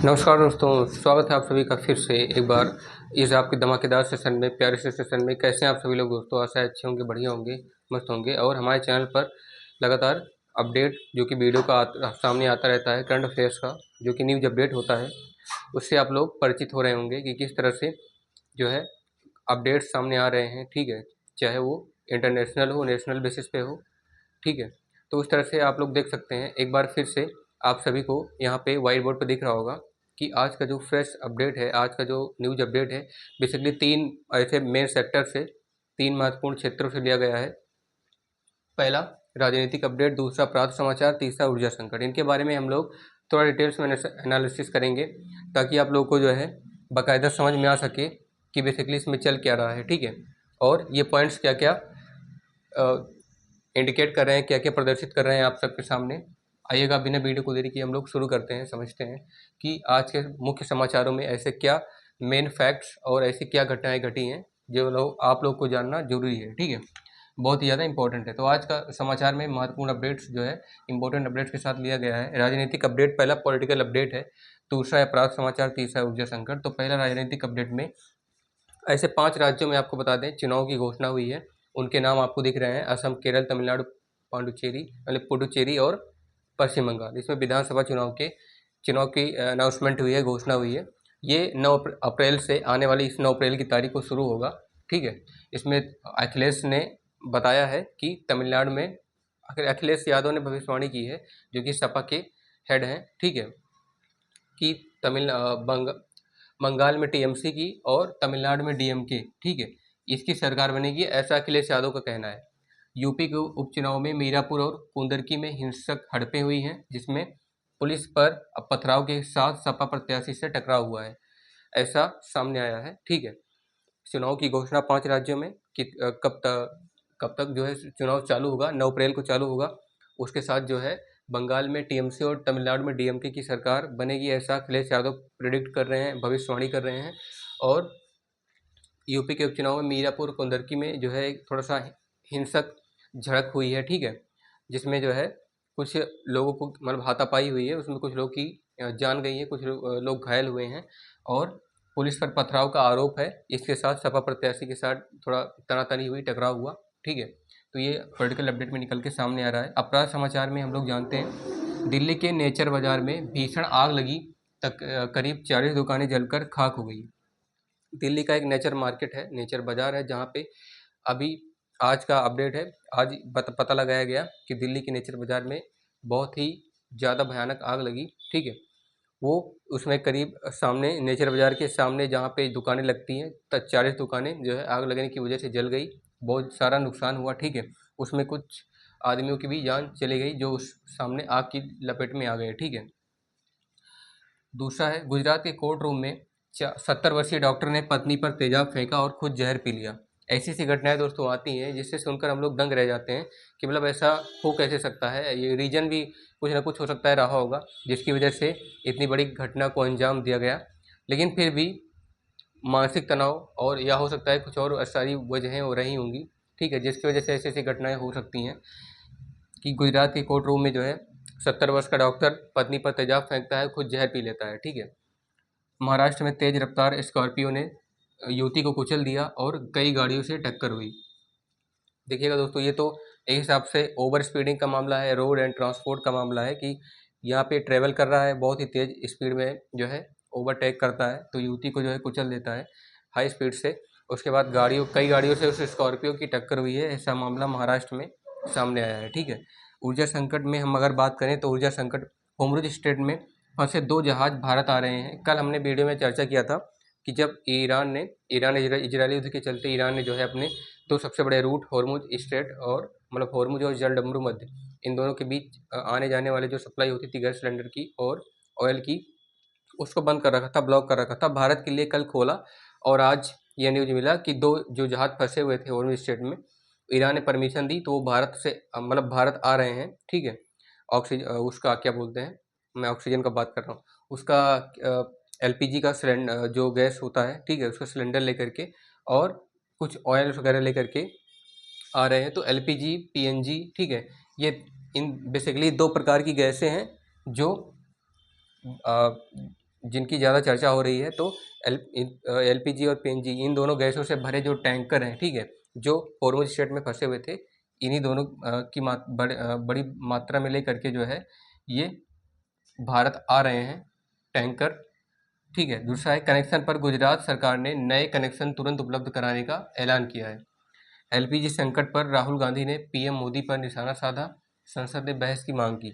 नमस्कार दोस्तों, स्वागत है आप सभी का फिर से एक बार इस आपके धमाकेदार सेशन में, प्यारे से सेशन में। कैसे हैं आप सभी लोग दोस्तों? आशा है अच्छे होंगे, बढ़िया होंगे, मस्त होंगे। और हमारे चैनल पर लगातार अपडेट जो कि वीडियो का सामने आता रहता है, करंट अफेयर्स का जो कि न्यूज़ अपडेट होता है, उससे आप लोग परिचित हो रहे होंगे कि किस तरह से जो है अपडेट्स सामने आ रहे हैं। ठीक है, चाहे वो इंटरनेशनल हो, नेशनल बेसिस पे हो। ठीक है, तो उस तरह से आप लोग देख सकते हैं। एक बार फिर से आप सभी को यहाँ पे व्हाइट बोर्ड पर दिख रहा होगा कि आज का जो फ्रेश अपडेट है, आज का जो न्यूज़ अपडेट है, बेसिकली 3 ऐसे मेन सेक्टर से, 3 महत्वपूर्ण क्षेत्रों से लिया गया है। पहला राजनीतिक अपडेट, दूसरा प्रांत समाचार, तीसरा ऊर्जा संकट। इनके बारे में हम लोग थोड़ा डिटेल्स में एनालिसिस करेंगे ताकि आप लोग को जो है बाकायदा समझ में आ सके कि बेसिकली इसमें चल क्या रहा है। ठीक है, और ये पॉइंट्स क्या क्या इंडिकेट कर रहे हैं, क्या क्या प्रदर्शित कर रहे हैं आप सबके सामने। आइएगा, बिना वीडियो को देरी किए हम लोग शुरू करते हैं, समझते हैं कि आज के मुख्य समाचारों में ऐसे क्या मेन फैक्ट्स और ऐसी क्या घटनाएं घटी हैं जो आप लोग को जानना जरूरी है। ठीक है, बहुत ही ज़्यादा इंपॉर्टेंट है। तो आज का समाचार में महत्वपूर्ण अपडेट्स जो है इंपॉर्टेंट अपडेट्स के साथ लिया गया है। राजनीतिक अपडेट पहला पॉलिटिकल अपडेट है, दूसरा है अपराध समाचार, तीसरा ऊर्जा संकट। तो पहला राजनीतिक अपडेट में ऐसे 5 राज्यों में आपको बता दें चुनाव की घोषणा हुई है। उनके नाम आपको दिख रहे हैं, असम, केरल, तमिलनाडु, पांडुचेरी मतलब पुडुचेरी और पश्चिम बंगाल। इसमें विधानसभा चुनाव की अनाउंसमेंट हुई है, घोषणा हुई है। ये 9 अप्रैल से, आने वाली इस 9 अप्रैल की तारीख को शुरू होगा। ठीक है, इसमें अखिलेश ने बताया है कि तमिलनाडु में, आखिर अखिलेश यादव ने भविष्यवाणी की है जो कि सपा के हेड हैं। ठीक है, कि बंगाल में टीएमसी की और तमिलनाडु में डीएमके, ठीक है, इसकी सरकार बनेगी, ऐसा अखिलेश यादव का कहना है। यूपी के उपचुनाव में मीरापुर और कुंदरकी में हिंसक हड़पें हुई हैं, जिसमें पुलिस पर पथराव के साथ सपा प्रत्याशी से टकराव हुआ है, ऐसा सामने आया है। ठीक है, चुनाव की घोषणा 5 राज्यों में कि कब तक जो है चुनाव चालू होगा, 9 अप्रैल को चालू होगा। उसके साथ जो है बंगाल में टीएमसी और तमिलनाडु में डीएमके की सरकार बनेगी, ऐसा अखिलेश यादव प्रिडिक्ट कर रहे हैं, भविष्यवाणी कर रहे हैं। और यूपी के उपचुनाव में मीरापुर कुंदरकी में जो है थोड़ा सा हिंसक झड़प हुई है। ठीक है, जिसमें जो है कुछ लोगों को मतलब हाथापाई हुई है, उसमें कुछ लोग की जान गई है, कुछ लोग घायल हुए हैं और पुलिस पर पथराव का आरोप है। इसके साथ सपा प्रत्याशी के साथ थोड़ा तनातनी हुई, टकराव हुआ। ठीक है, तो ये पॉलिटिकल अपडेट में निकल के सामने आ रहा है। अपराध समाचार में हम लोग जानते हैं दिल्ली के नेचर बाजार में भीषण आग लगी, तक करीब 40 दुकानें जलकर खाक हो गई। दिल्ली का एक नेचर मार्केट है, नेचर बाजार है, जहाँ पे अभी आज का अपडेट है, आज पता लगाया गया कि दिल्ली के नेचर बाजार में बहुत ही ज़्यादा भयानक आग लगी। ठीक है, वो उसमें करीब सामने नेचर बाजार के सामने जहाँ पे दुकानें लगती हैं, 40 दुकानें जो है आग लगने की वजह से जल गई, बहुत सारा नुकसान हुआ। ठीक है, उसमें कुछ आदमियों की भी जान चली गई जो उस सामने आग की लपेट में आ गए। ठीक है, दूसरा है गुजरात के कोर्ट रूम में 70 वर्षीय डॉक्टर ने पत्नी पर तेजाब फेंका और खुद जहर पी लिया। ऐसी ऐसी घटनाएं दोस्तों आती हैं जिससे सुनकर हम लोग दंग रह जाते हैं कि मतलब ऐसा हो कैसे सकता है। ये रीजन भी कुछ ना कुछ हो सकता है रहा होगा जिसकी वजह से इतनी बड़ी घटना को अंजाम दिया गया। लेकिन फिर भी मानसिक तनाव और या हो सकता है कुछ और सारी वजहें हो रही होंगी। ठीक है, जिसकी वजह से ऐसी ऐसी घटनाएं हो सकती हैं कि गुजरात के कोर्ट रूम में जो है 70 वर्ष का डॉक्टर पत्नी पर तेजाब फेंकता है, खुद जहर पी लेता है। ठीक है, महाराष्ट्र में तेज रफ्तार स्कॉर्पियो ने युवती को कुचल दिया और कई गाड़ियों से टक्कर हुई। देखिएगा दोस्तों, ये तो एक हिसाब से ओवर स्पीडिंग का मामला है, रोड एंड ट्रांसपोर्ट का मामला है कि यहाँ पे ट्रेवल कर रहा है, बहुत ही तेज स्पीड में जो है ओवरटेक करता है, तो युवती को जो है कुचल देता है हाई स्पीड से। उसके बाद कई गाड़ियों से उस स्कॉर्पियो की टक्कर हुई है, ऐसा मामला महाराष्ट्र में सामने आया है। ठीक है, ऊर्जा संकट में हम अगर बात करें तो ऊर्जा संकट, होर्मुज स्ट्रेट में फंसे 2 जहाज भारत आ रहे हैं। कल हमने वीडियो में चर्चा किया था कि जब ईरान इजरायली युद्ध के चलते ईरान ने जो है अपने 2 सबसे बड़े रूट होर्मुज स्ट्रेट और मतलब होर्मुज और जलडमरू मध्य, इन दोनों के बीच आने जाने वाले जो सप्लाई होती थी गैस सिलेंडर की और ऑयल की, उसको बंद कर रखा था, ब्लॉक कर रखा था। भारत के लिए कल खोला और आज यह न्यूज मिला कि 2 जो जहाज फंसे हुए थे होर्मुज स्ट्रेट में, ईरान ने परमिशन दी तो वो भारत से मतलब भारत आ रहे हैं। ठीक है, ऑक्सीजन उसका क्या बोलते हैं, मैं ऑक्सीजन का बात कर रहा हूँ, उसका एलपीजी का सिलेंडर जो गैस होता है, ठीक है, उसका सिलेंडर लेकर के और कुछ ऑयल वगैरह लेकर के आ रहे हैं। तो एलपीजी, पीएनजी, ठीक है, ये इन बेसिकली 2 प्रकार की गैसें हैं जो जिनकी ज़्यादा चर्चा हो रही है, तो एलपीजी और पीएनजी इन दोनों गैसों से भरे जो टैंकर हैं, ठीक है, जो हॉर्मुज स्ट्रेट में फंसे हुए थे, इन्हीं दोनों की बड़ी मात्रा में लेकर के जो है ये भारत आ रहे हैं टैंकर, ठीक है। दूसरा है कनेक्शन पर गुजरात सरकार ने नए कनेक्शन तुरंत उपलब्ध कराने का ऐलान किया है। एलपीजी संकट पर राहुल गांधी ने पीएम मोदी पर निशाना साधा, संसद ने बहस की मांग की।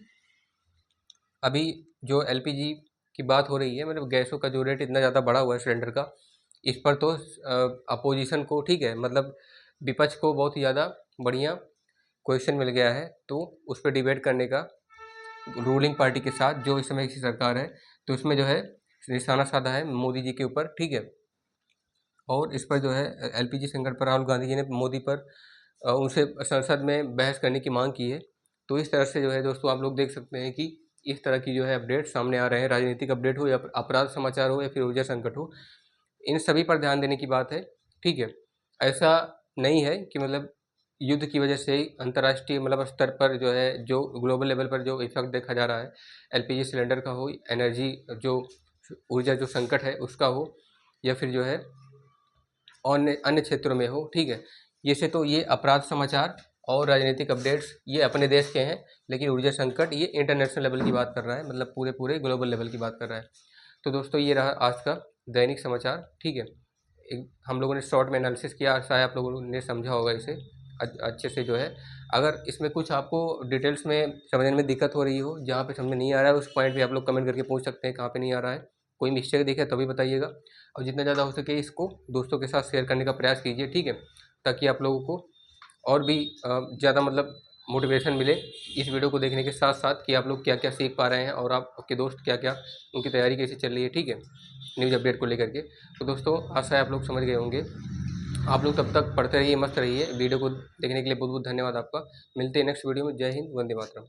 अभी जो एलपीजी की बात हो रही है, मतलब गैसों का जो रेट इतना ज़्यादा बढ़ा हुआ है सिलेंडर का, इस पर तो अपोजिशन को, ठीक है, मतलब विपक्ष को बहुत ही ज़्यादा बढ़िया क्वेश्चन मिल गया है, तो उस पर डिबेट करने का रूलिंग पार्टी के साथ जो इस समय की सरकार है, तो उसमें जो है निशाना साधा है मोदी जी के ऊपर, ठीक है। और इस पर जो है एलपीजी संकट पर राहुल गांधी जी ने मोदी पर उनसे संसद में बहस करने की मांग की है। तो इस तरह से जो है दोस्तों आप लोग देख सकते हैं कि इस तरह की जो है अपडेट सामने आ रहे हैं, राजनीतिक अपडेट हो या अपराध समाचार हो या फिर ऊर्जा संकट हो, इन सभी पर ध्यान देने की बात है, ठीक है। ऐसा नहीं है कि मतलब युद्ध की वजह से अंतर्राष्ट्रीय मतलब स्तर पर जो है, जो ग्लोबल लेवल पर जो इफेक्ट देखा जा रहा है एलपीजी सिलेंडर का हो, एनर्जी जो ऊर्जा जो संकट है उसका हो, या फिर जो है अन्य अन्य क्षेत्रों में हो, ठीक है। जैसे तो ये अपराध समाचार और राजनीतिक अपडेट्स ये अपने देश के हैं, लेकिन ऊर्जा संकट ये इंटरनेशनल लेवल की बात कर रहा है, मतलब पूरे पूरे ग्लोबल लेवल की बात कर रहा है। तो दोस्तों ये रहा आज का दैनिक समाचार, ठीक है। हम लोगों ने शॉर्ट में एनालिसिस किया, आशा है आप लोगों ने समझा होगा इसे अच्छे से जो है। अगर इसमें कुछ आपको डिटेल्स में समझने में दिक्कत हो रही हो, जहाँ पे समझ में नहीं आ रहा है उस पॉइंट पे आप लोग कमेंट करके पूछ सकते हैं कहाँ पे नहीं आ रहा है, कोई मिस्टेक दिखे तभी बताइएगा। और जितना ज़्यादा हो सके इसको दोस्तों के साथ शेयर करने का प्रयास कीजिए, ठीक है, ताकि आप लोगों को और भी ज़्यादा मतलब मोटिवेशन मिले इस वीडियो को देखने के साथ साथ, कि आप लोग क्या क्या सीख पा रहे हैं और आपके दोस्त क्या क्या उनकी तैयारी कैसे चल रही है, ठीक है, न्यूज़ अपडेट को लेकर के। तो दोस्तों आशा है आप लोग समझ गए होंगे। आप लोग तब तक पढ़ते रहिए, मस्त रहिए। वीडियो को देखने के लिए बहुत बहुत धन्यवाद आपका। मिलते हैं नेक्स्ट वीडियो में। जय हिंद, वंदे मातरम।